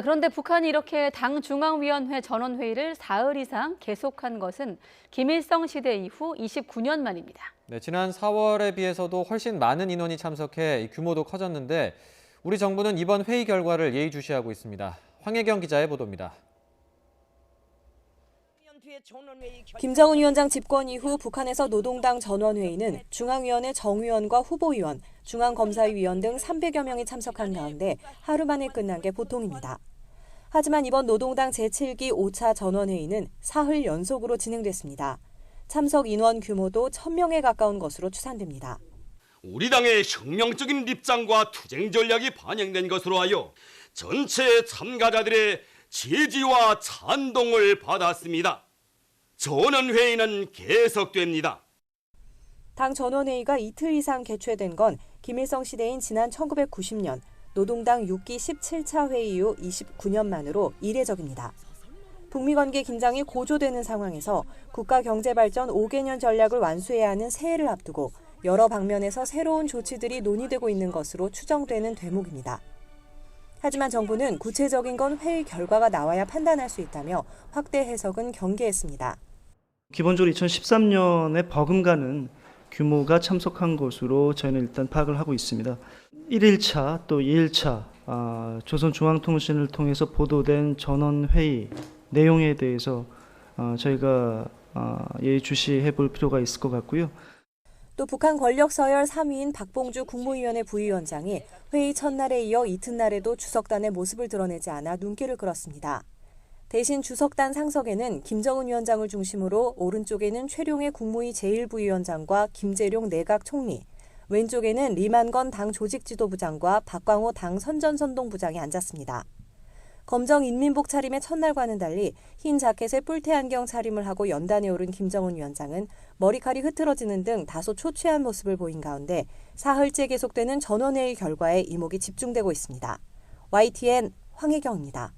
그런데 북한이 이렇게 당 중앙위원회 전원회의를 사흘 이상 계속한 것은 김일성 시대 이후 29년 만입니다. 네, 지난 4월에 비해서도 훨씬 많은 인원이 참석해 규모도 커졌는데 우리 정부는 이번 회의 결과를 예의주시하고 있습니다. 황혜경 기자의 보도입니다. 김정은 위원장 집권 이후 북한에서 노동당 전원회의는 중앙위원회 정위원과 후보위원, 중앙검사위원 등 300여 명이 참석한 가운데 하루 만에 끝난 게 보통입니다. 하지만 이번 노동당 제7기 5차 전원회의는 사흘 연속으로 진행됐습니다. 참석 인원 규모도 1000명에 가까운 것으로 추산됩니다. 우리 당의 혁명적인 입장과 투쟁 전략이 반영된 것으로 하여 전체 참가자들의 지지와 찬동을 받았습니다. 전원회의는 계속됩니다. 당 전원회의가 이틀 이상 개최된 건 김일성 시대인 지난 1990년 노동당 6기 17차 회의 이후 29년 만으로 이례적입니다. 북미 관계 긴장이 고조되는 상황에서 국가 경제 발전 5개년 전략을 완수해야 하는 새해를 앞두고 여러 방면에서 새로운 조치들이 논의되고 있는 것으로 추정되는 대목입니다. 하지만 정부는 구체적인 건 회의 결과가 나와야 판단할 수 있다며 확대 해석은 경계했습니다. 기본적으로 2013년에 버금가는 규모가 참석한 것으로 저희는 일단 파악을 하고 있습니다. 1일차 또 2일차 조선중앙통신을 통해서 보도된 전원회의 내용에 대해서 저희가 예의주시해 볼 필요가 있을 것 같고요. 또 북한 권력 서열 3위인 박봉주 국무위원회 부위원장이 회의 첫날에 이어 이튿날에도 주석단의 모습을 드러내지 않아 눈길을 끌었습니다. 대신 주석단 상석에는 김정은 위원장을 중심으로 오른쪽에는 최룡해 국무위 제1부위원장과 김재룡 내각 총리, 왼쪽에는 리만건 당 조직지도부장과 박광호 당 선전선동부장이 앉았습니다. 검정 인민복 차림의 첫날과는 달리 흰 자켓에 뿔테 안경 차림을 하고 연단에 오른 김정은 위원장은 머리칼이 흐트러지는 등 다소 초췌한 모습을 보인 가운데 사흘째 계속되는 전원회의 결과에 이목이 집중되고 있습니다. YTN 황혜경입니다.